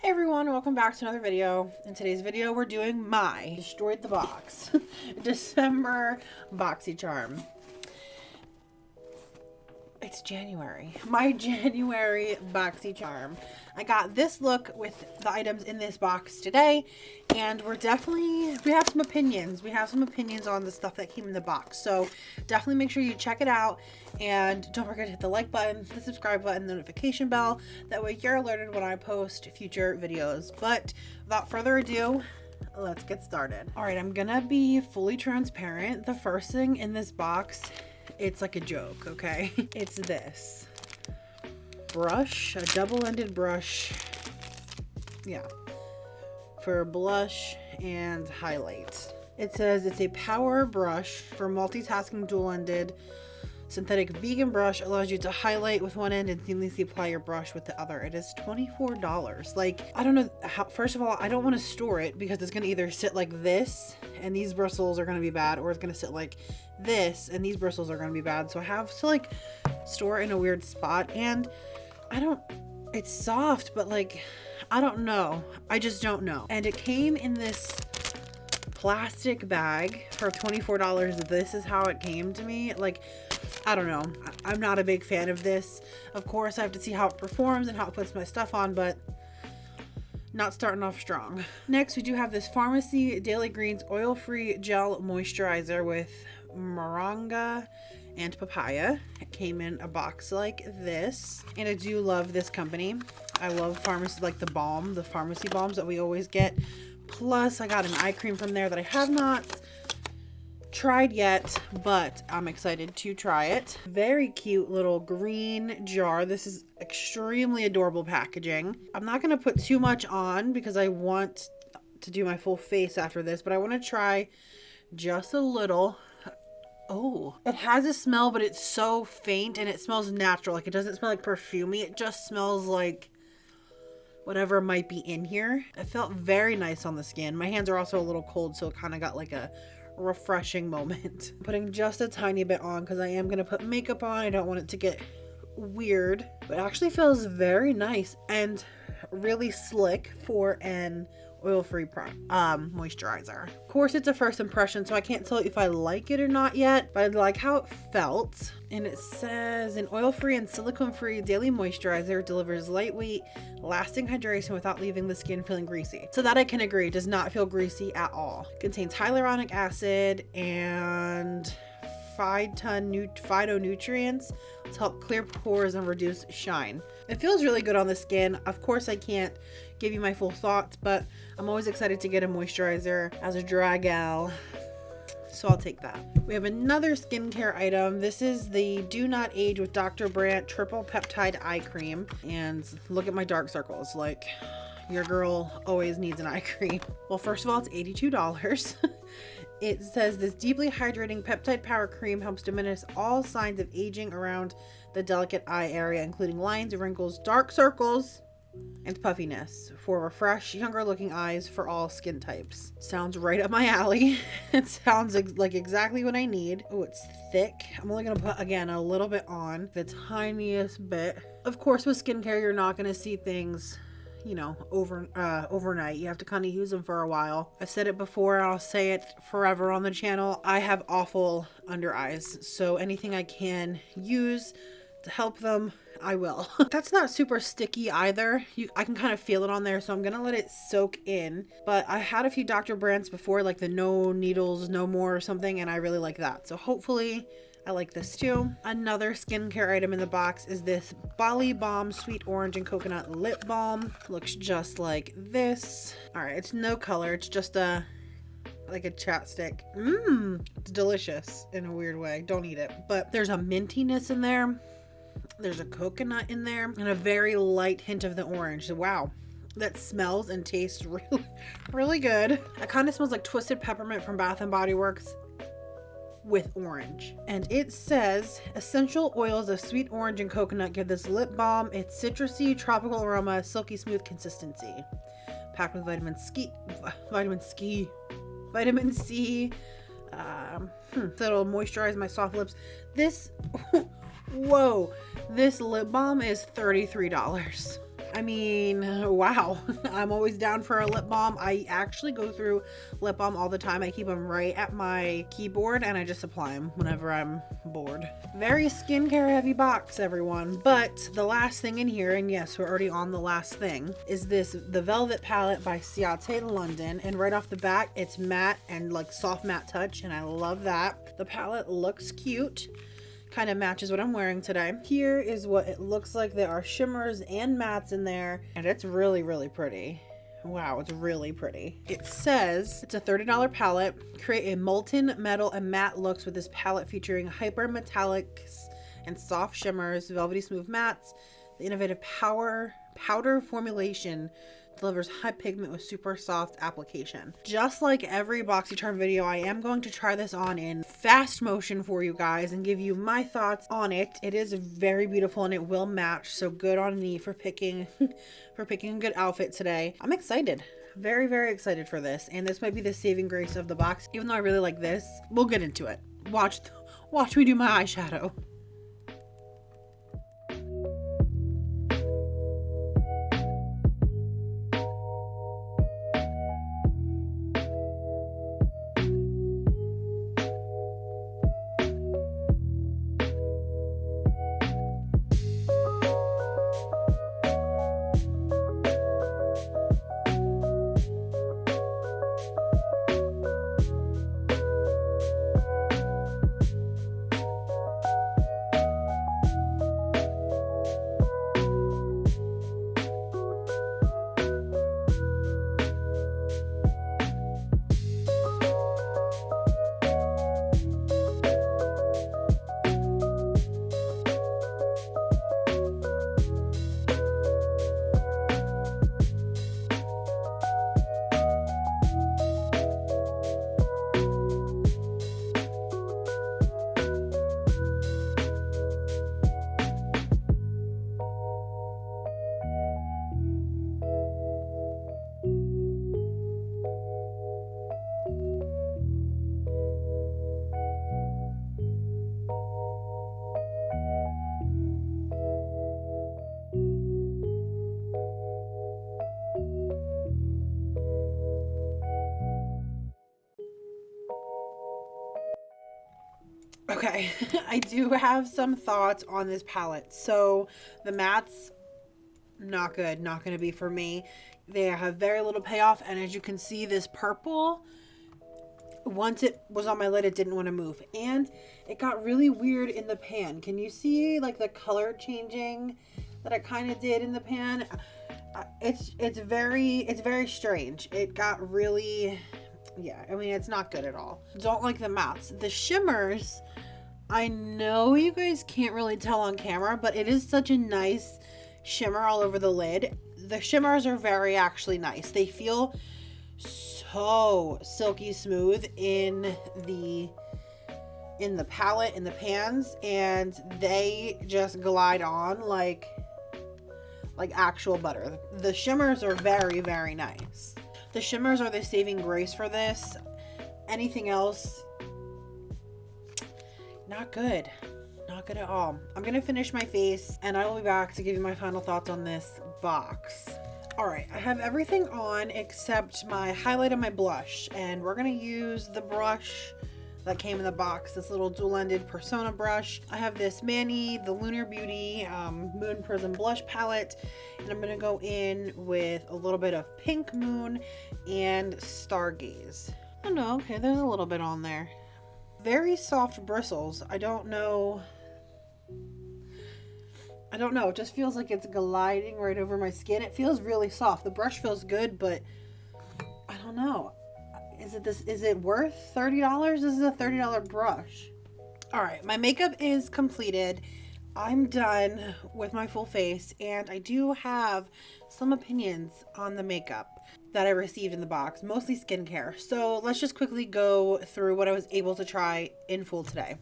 Hey everyone, welcome back to another video. In today's video, we're doing my Destroyed the Box December Boxycharm. It's January. My January Boxycharm. I got this look with the items in this box today, and we have some opinions. We have some opinions on the stuff that came in the box. So definitely make sure you check it out, and don't forget to hit the like button, the subscribe button, the notification bell. That way you're alerted when I post future videos. But without further ado, let's get started. All right, I'm gonna be fully transparent. The first thing in this box, it's like a joke, okay? It's this brush, a double-ended brush, yeah, for blush and highlight. It says it's a power brush for multitasking, dual-ended synthetic vegan brush, allows you to highlight with one end and seamlessly apply your brush with the other. It is $24. Like, I don't know how. First of all, I don't want to store it because it's going to either sit like this and these bristles are going to be bad, or it's going to sit like this and these bristles are going to be bad. So I have to like store it in a weird spot, and it's soft, but like, I don't know. I just don't know. And it came in this plastic bag for $24. This is how it came to me. Like, I don't know. I'm not a big fan of this. Of course, I have to see how it performs and how it puts my stuff on, but not starting off strong. Next, we do have this Pharmacy Daily Greens Oil-Free Gel Moisturizer with Moronga and Papaya. It came in a box like this, and I do love this company. I love pharmacy, like the Balm, the pharmacy balms that we always get. Plus, I got an eye cream from there that I have not tried yet, but I'm excited to try it. Very cute little green jar. This is extremely adorable packaging. I'm not going to put too much on because I want to do my full face after this, but I want to try just a little. Oh, it has a smell, but it's so faint and it smells natural. Like, it doesn't smell like perfumey. It just smells like whatever might be in here. It felt very nice on the skin. My hands are also a little cold, so it kind of got like a refreshing moment. Putting just a tiny bit on because I am going to put makeup on. I don't want it to get weird, but it actually feels very nice and really slick for an oil-free moisturizer. Of course, it's a first impression, so I can't tell if I like it or not yet, but I like how it felt. And it says an oil-free and silicone-free daily moisturizer delivers lightweight, lasting hydration without leaving the skin feeling greasy. So that I can agree, does not feel greasy at all. Contains hyaluronic acid and phytonutrients to help clear pores and reduce shine. It feels really good on the skin. Of course, I can't give you my full thoughts, but I'm always excited to get a moisturizer as a dry gal, so I'll take that. We have another skincare item. This is the Do Not Age with Dr. Brandt Triple Peptide Eye Cream, and look at my dark circles. Like, your girl always needs an eye cream. Well, first of all, it's $82. It says this deeply hydrating peptide power cream helps diminish all signs of aging around the delicate eye area, including lines, wrinkles, dark circles, and puffiness, for refreshed, younger looking eyes for all skin types. Sounds right up my alley. It sounds like exactly what I need. Oh, it's thick. I'm only going to put, again, a little bit on, the tiniest bit. Of course, with skincare, you're not going to see things, you know, overnight. You have to kind of use them for a while. I've said it before, I'll say it forever on the channel. I have awful under eyes, so anything I can use to help them, I will. That's not super sticky either. I can kind of feel it on there, so I'm gonna let it soak in. But I had a few Dr. Brandts before, like the No Needles No More or something, and I really like that. So hopefully I like this too. Another skincare item in the box is this Bali Balm Sweet Orange and Coconut Lip Balm. Looks just like this. All right, it's no color. It's just like a chapstick. It's delicious in a weird way. Don't eat it. But there's a mintiness in there. There's a coconut in there and a very light hint of the orange. Wow. That smells and tastes really, really good. It kind of smells like Twisted Peppermint from Bath & Body Works with orange. And it says essential oils of sweet orange and coconut give this lip balm its citrusy, tropical aroma, silky smooth consistency. Packed with vitamin C. That'll moisturize my soft lips. This, whoa, this lip balm is $33. I mean, wow. I'm always down for a lip balm. I actually go through lip balm all the time. I keep them right at my keyboard and I just apply them whenever I'm bored. Very skincare heavy box, everyone. But the last thing in here, and yes, we're already on the last thing, is the Velvet palette by Ciate London. And right off the bat, it's matte and like soft matte touch, and I love that. The palette looks cute. Kind of matches what I'm wearing today. Here is what it looks like. There are shimmers and mattes in there, and it's really, really pretty. Wow, it's really pretty. It says it's a $30 palette. Create a molten metal and matte looks with this palette featuring hyper metallics and soft shimmers, velvety smooth mattes. The innovative powder formulation delivers high pigment with super soft application. Just like every Boxycharm video, I am going to try this on in fast motion for you guys and give you my thoughts on it. It is very beautiful and it will match, so good on me for picking a good outfit today. I'm excited. Very, very excited for this, and this might be the saving grace of the box. Even though I really like this, we'll get into it. Watch me do my eyeshadow. Okay, I do have some thoughts on this palette. So the mattes, not good, not going to be for me. They have very little payoff, and as you can see, this purple, once it was on my lid, it didn't want to move, and it got really weird in the pan. Can you see like the color changing that it kind of did in the pan? It's very strange. It got really, yeah, I mean, it's not good at all. Don't like the mattes. The shimmers, I know you guys can't really tell on camera, but it is such a nice shimmer all over the lid. The shimmers are very actually nice. They feel so silky smooth in the palette, in the pans, and they just glide on like actual butter. The shimmers are very, very nice. The shimmers are the saving grace for this. Anything else, not good. Not good at all. I'm gonna finish my face and I will be back to give you my final thoughts on this box. Alright, I have everything on except my highlight and my blush, and we're gonna use the brush that came in the box, this little dual-ended Persona brush. I have this Manny, the Lunar Beauty Moon Prism Blush Palette, and I'm gonna go in with a little bit of Pink Moon and Stargaze. Oh no, okay, there's a little bit on there. Very soft bristles. I don't know, it just feels like it's gliding right over my skin. It feels really soft. The brush feels good, but I don't know. Is it worth $30? This is a $30 brush. All right, my makeup is completed. I'm done with my full face, and I do have some opinions on the makeup that I received in the box, mostly skincare. So let's just quickly go through what I was able to try in full today,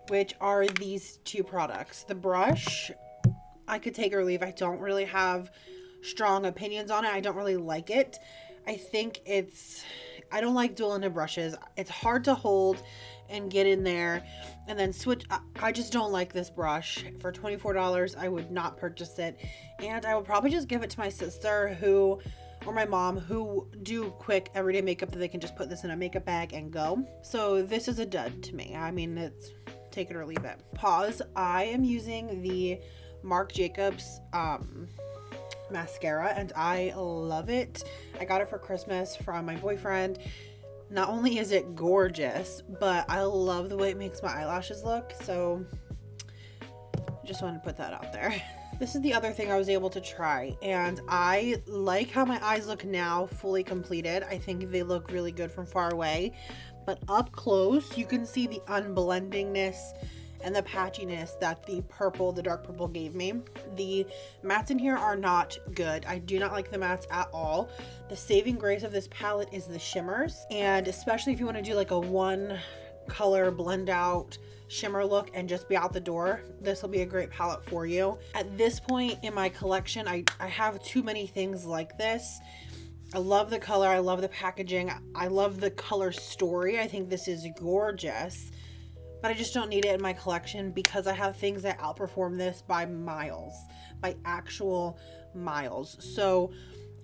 which are these two products. The brush, I could take or leave. I don't really have strong opinions on it. I don't really like it. I think I don't like dual-ended brushes. It's hard to hold, and get in there and then switch. I just don't like this brush. For $24, I would not purchase it. And I would probably just give it to my sister or my mom, who do quick everyday makeup that they can just put this in a makeup bag and go. So this is a dud to me. I mean, it's take it or leave it. Pause. I am using the Marc Jacobs mascara, and I love it. I got it for Christmas from my boyfriend. Not only is it gorgeous, but I love the way it makes my eyelashes look. So just wanted to put that out there. This is the other thing I was able to try, and I like how my eyes look now fully completed. I think they look really good from far away, but up close you can see the unblendingness and the patchiness that the dark purple gave me. The mattes in here are not good. I do not like the mattes at all. The saving grace of this palette is the shimmers, and especially if you want to do like a one color blend out shimmer look and just be out the door, this will be a great palette for you. At this point in my collection, I have too many things like this. I love the color, I love the packaging, I love the color story. I think this is gorgeous, but I just don't need it in my collection because I have things that outperform this by miles, by actual miles. So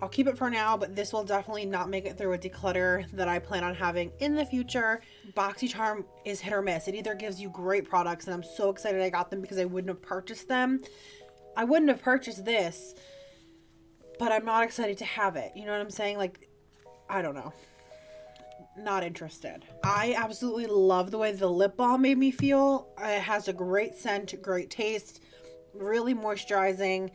I'll keep it for now, but this will definitely not make it through a declutter that I plan on having in the future. Boxycharm is hit or miss. It either gives you great products, and I'm so excited I got them because I wouldn't have purchased them. I wouldn't have purchased this, but I'm not excited to have it. You know what I'm saying? Like, I don't know. Not interested. I absolutely love the way the lip balm made me feel. It has a great scent, great taste, really moisturizing,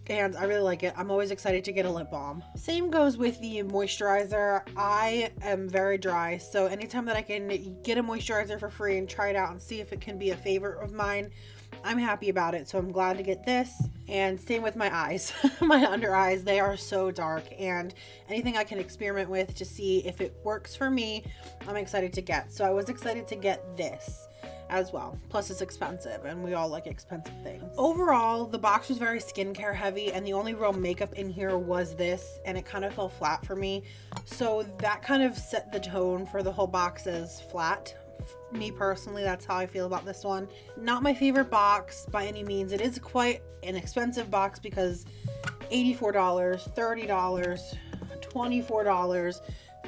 and I really like it. I'm always excited to get a lip balm. Same goes with the moisturizer. I am very dry, so anytime that I can get a moisturizer for free and try it out and see if it can be a favorite of mine, I'm happy about it. So I'm glad to get this. And same with my eyes. My under eyes, they are so dark, and anything I can experiment with to see if it works for me, I'm excited to get. So I was excited to get this as well. Plus it's expensive, and we all like expensive things. Overall, the box was very skincare heavy, and the only real makeup in here was this, and it kind of fell flat for me. So that kind of set the tone for the whole box as flat. Me personally, that's how I feel about this one. Not my favorite box by any means. It is quite an expensive box because $84, $30, $24,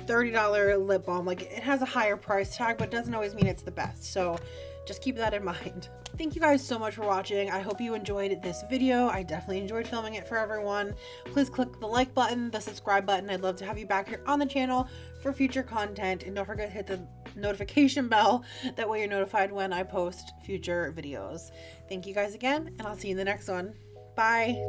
$30 lip balm. Like, it has a higher price tag, but doesn't always mean it's the best. So just keep that in mind. Thank you guys so much for watching. I hope you enjoyed this video. I definitely enjoyed filming it for everyone. Please click the like button, the subscribe button. I'd love to have you back here on the channel for future content. And don't forget to hit the notification bell. That way you're notified when I post future videos. Thank you guys again, and I'll see you in the next one. Bye.